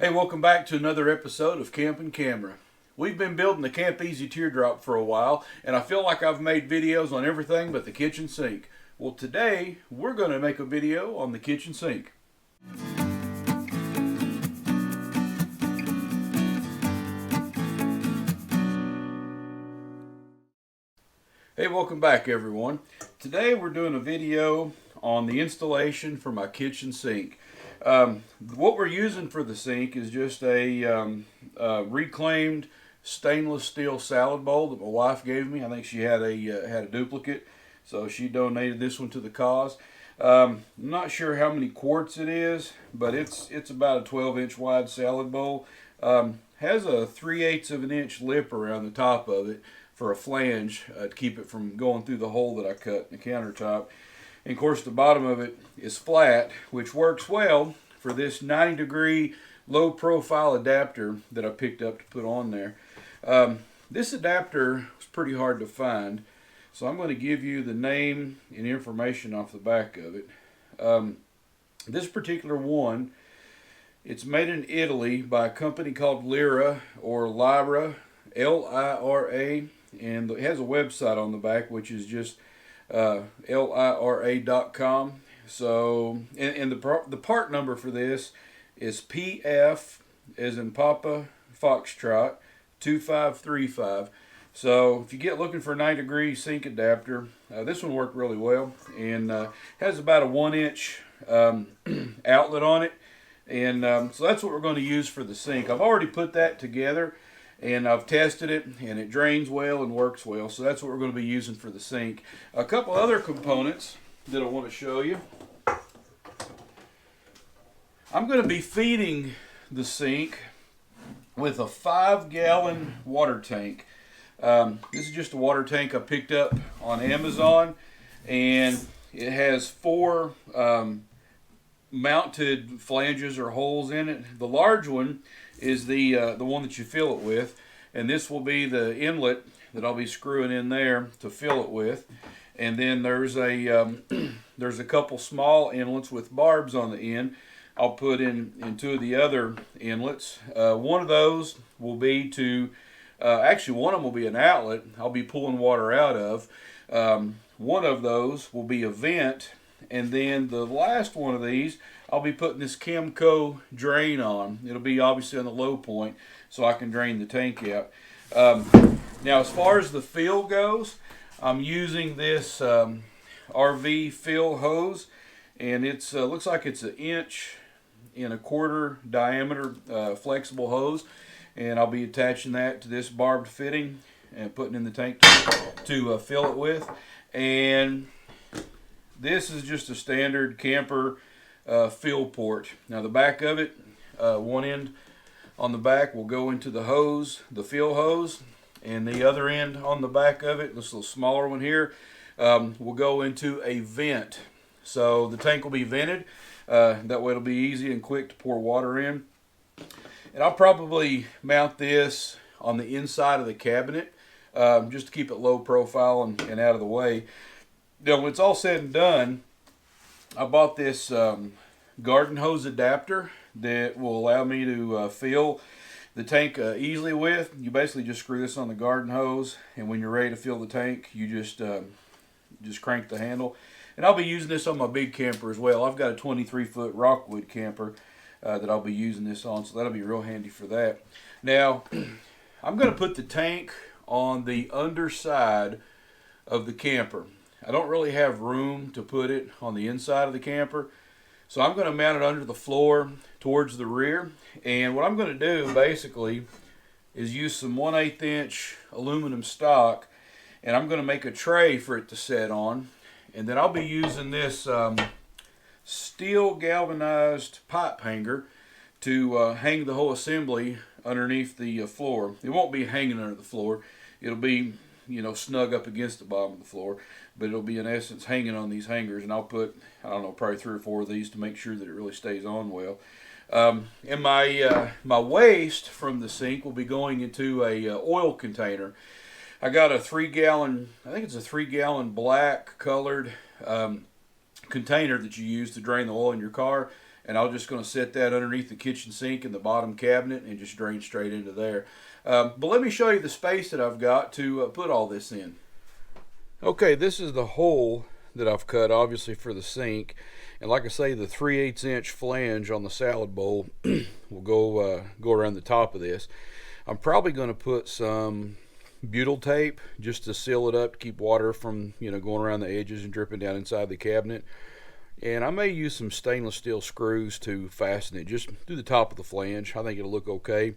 Hey, welcome back to another episode of Camp and Camera. We've been building the Camp Easy Teardrop for a while, and I feel like I've made videos on everything but the kitchen sink. Well, today we're going to make a video on the kitchen sink. Hey, welcome back everyone. Today we're doing a video on the installation for my kitchen sink. What we're using for the sink is just a reclaimed stainless steel salad bowl that my wife gave me. I think she had a duplicate, so she donated this one to the cause. I'm not sure how many quarts it is, but it's about a 12-inch wide salad bowl. Has a 3/8 of an inch lip around the top of it for a flange to keep it from going through the hole that I cut in the countertop. And of course the bottom of it is flat, which works well for this 90-degree low profile adapter that I picked up to put on there. This adapter was pretty hard to find, so I'm going to give you the name and information off the back of it. This particular one, it's made in Italy by a company called Lyra, or Lyra, L-I-R-A, and it has a website on the back, which is just lira.com. So, and the part number for this is PF, as in Papa Foxtrot, 2535. So, if you get looking for a 90-degree sink adapter, this one worked really well, and has about a 1-inch outlet on it. And so that's what we're going to use for the sink. I've already put that together, and I've tested it, and it drains well and works well. So that's what we're going to be using for the sink. A couple other components that I want to show you. I'm going to be feeding the sink with a 5-gallon water tank. This is just a water tank I picked up on Amazon, and it has 4 mounted flanges or holes in it. The large one is the one that you fill it with, and this will be the inlet that I'll be screwing in there to fill it with. And then there's a there's a couple small inlets with barbs on the end. I'll put in 2 of the other inlets. One of those will be to actually, one of them will be an outlet I'll be pulling water out of. One of those will be a vent, and then the last one of these I'll be putting this Chemco drain on. It'll be obviously on the low point so I can drain the tank out. Now as far as the fill goes, I'm using this RV fill hose, and it's looks like it's 1 1/4 inch diameter flexible hose, and I'll be attaching that to this barbed fitting and putting in the tank to fill it with. And this is just a standard camper fill port. Now the back of it, one end on the back will go into the hose, the fill hose, and the other end on the back of it, this little smaller one here, will go into a vent. So the tank will be vented. That way it'll be easy and quick to pour water in. And I'll probably mount this on the inside of the cabinet, just to keep it low profile and out of the way. Now, when it's all said and done, I bought this garden hose adapter that will allow me to fill the tank easily with. You basically just screw this on the garden hose, and when you're ready to fill the tank, you just crank the handle. And I'll be using this on my big camper as well. I've got a 23-foot Rockwood camper that I'll be using this on, so that'll be real handy for that. Now, I'm going to put the tank on the underside of the camper. I don't really have room to put it on the inside of the camper, so I'm going to mount it under the floor towards the rear. And what I'm going to do basically is use some 1/8 inch aluminum stock, and I'm going to make a tray for it to set on. And then I'll be using this steel galvanized pipe hanger to hang the whole assembly underneath the floor. It won't be hanging under the floor. It'll be, you know, snug up against the bottom of the floor, but it'll be in essence hanging on these hangers. And I'll put, I don't know, probably 3 or 4 of these to make sure that it really stays on well. And my waste from the sink will be going into a oil container. I got a 3-gallon, I think it's a 3-gallon black colored container that you use to drain the oil in your car. and I'm just going to set that underneath the kitchen sink in the bottom cabinet and just drain straight into there. But let me show you the space that I've got to put all this in. Okay, this is the hole that I've cut, obviously, for the sink. And like I say, the 3/8 inch flange on the salad bowl will go around the top of this. I'm probably going to put some butyl tape just to seal it up, to keep water from going around the edges and dripping down inside the cabinet. And I may use some stainless steel screws to fasten it just through the top of the flange. I think it'll look okay.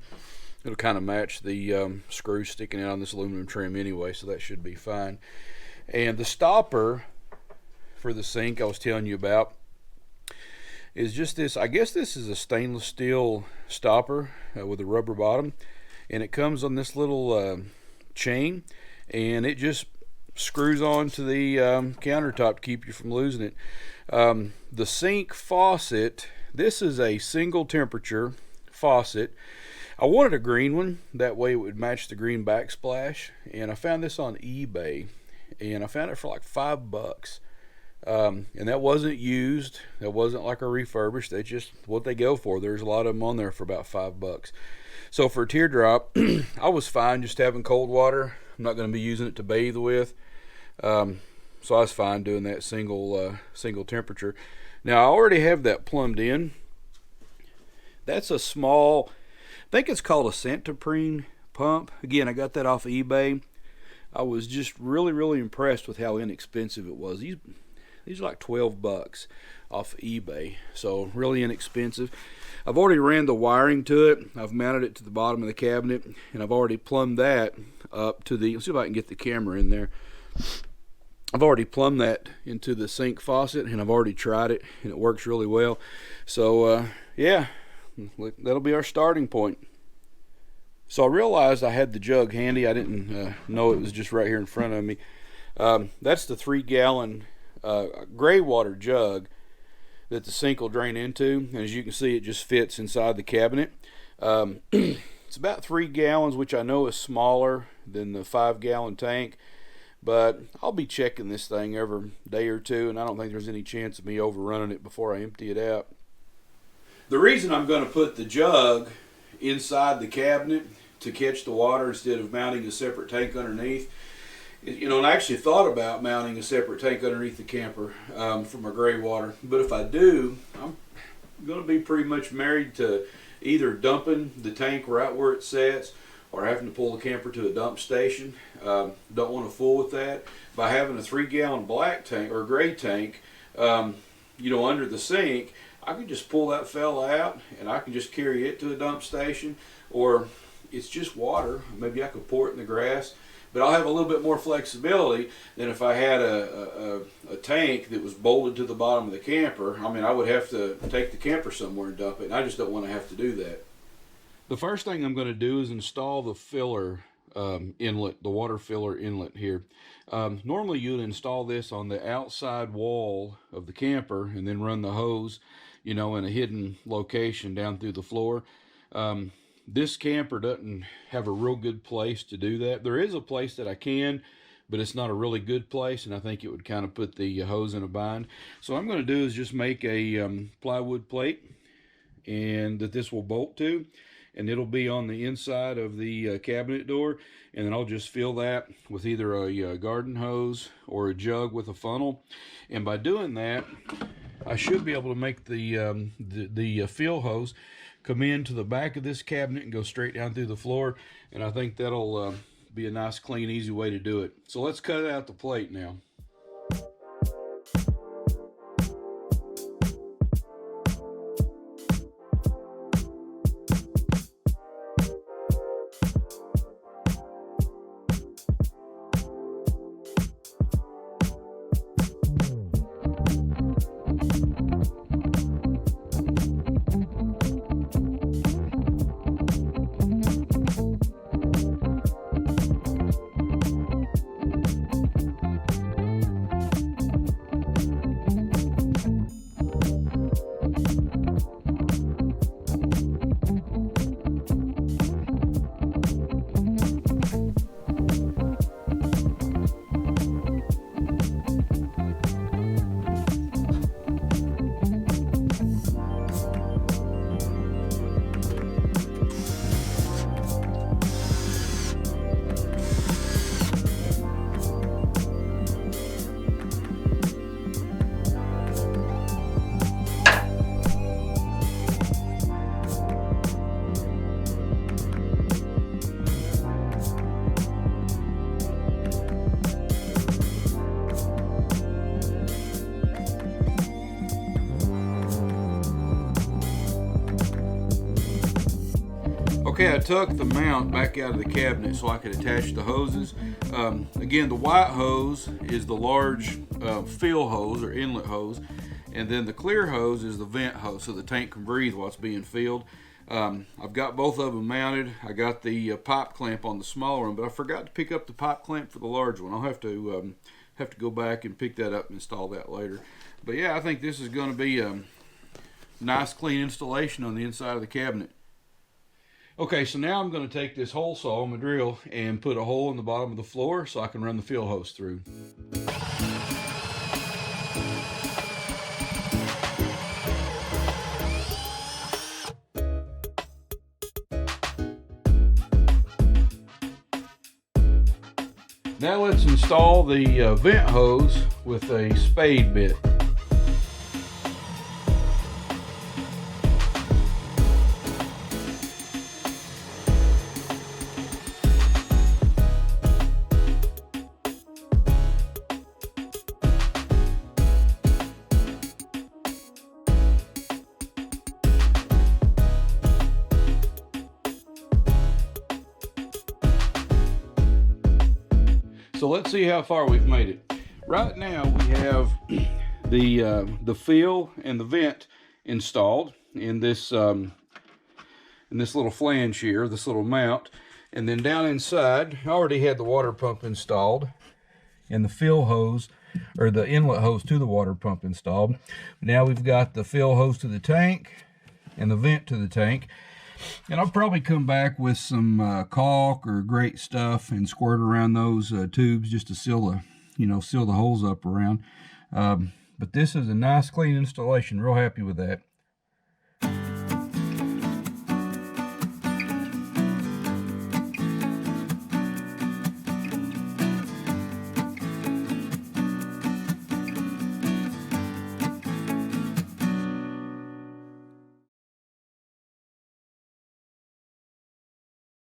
It'll kind of match the screws sticking out on this aluminum trim anyway, so that should be fine. And the stopper for the sink I was telling you about is just this. I guess this is a stainless steel stopper with a rubber bottom, and it comes on this little chain, and it just screws onto the countertop to keep you from losing it. The sink faucet, this is a single temperature faucet. I wanted a green one, that way it would match the green backsplash, and I found this on eBay, and I found it for like $5. And that wasn't used, that wasn't like a refurbished, that's just what they go for. There's a lot of them on there for about $5. So for Teardrop, I was fine just having cold water. I'm not going to be using it to bathe with, so I was fine doing that single temperature. Now I already have that plumbed in. That's a small, I think it's called a Santoprene pump. Again, I got that off of eBay. I was just really impressed with how inexpensive it was. These are like $12 off eBay, so really inexpensive. I've already ran the wiring to it. I've mounted it to the bottom of the cabinet, and I've already plumbed that up to the, let's see if I can get the camera in there. I've already plumbed that into the sink faucet, and I've already tried it, and it works really well. So yeah, that'll be our starting point. So I realized I had the jug handy. I didn't know it was just right here in front of me. That's the 3-gallon gray water jug that the sink will drain into, and as you can see, it just fits inside the cabinet. It's about 3 gallons, which I know is smaller than the 5-gallon tank, but I'll be checking this thing every day or two, and I don't think there's any chance of me overrunning it before I empty it out. The reason I'm going to put the jug inside the cabinet to catch the water instead of mounting a separate tank underneath, and I actually thought about mounting a separate tank underneath the camper for my gray water, but if I do, I'm going to be pretty much married to either dumping the tank right where it sets or having to pull the camper to a dump station. Don't want to fool with that. By having a 3-gallon black tank or gray tank, under the sink, I can just pull that fella out and I can just carry it to a dump station, or it's just water. Maybe I could pour it in the grass. But I'll have a little bit more flexibility than if I had a tank that was bolted to the bottom of the camper. I mean, I would have to take the camper somewhere and dump it, and I just don't want to have to do that. The first thing I'm going to do is install the filler inlet, the water filler inlet here. Normally you'd install this on the outside wall of the camper and then run the hose, in a hidden location down through the floor. This camper doesn't have a real good place to do that. There is a place that I can, but it's not a really good place, and I think it would kind of put the hose in a bind. So what I'm going to do is just make a plywood plate, and that this will bolt to, and it'll be on the inside of the cabinet door, and then I'll just fill that with either a garden hose or a jug with a funnel. And by doing that, I should be able to make the fill hose come into the back of this cabinet and go straight down through the floor, and I think that'll be a nice, clean, easy way to do it. So let's cut out the plate now. Okay, I took the mount back out of the cabinet so I could attach the hoses. Again, the white hose is the large fill hose or inlet hose, and then the clear hose is the vent hose so the tank can breathe while it's being filled. I've got both of them mounted. I got the pipe clamp on the smaller one, but I forgot to pick up the pipe clamp for the large one. I'll have to go back and pick that up and install that later. But yeah, I think this is going to be a nice clean installation on the inside of the cabinet. Okay, so now I'm going to take this hole saw, my drill, and put a hole in the bottom of the floor so I can run the fill hose through. Now let's install the vent hose with a spade bit. So let's see how far we've made it. Right now we have the fill and the vent installed in this little flange here, this little mount, and then down inside I already had the water pump installed and the fill hose or the inlet hose to the water pump installed. Now we've got the fill hose to the tank and the vent to the tank. And I'll probably come back with some caulk or great stuff and squirt around those tubes just to seal the holes up around. But this is a nice clean installation. Real happy with that.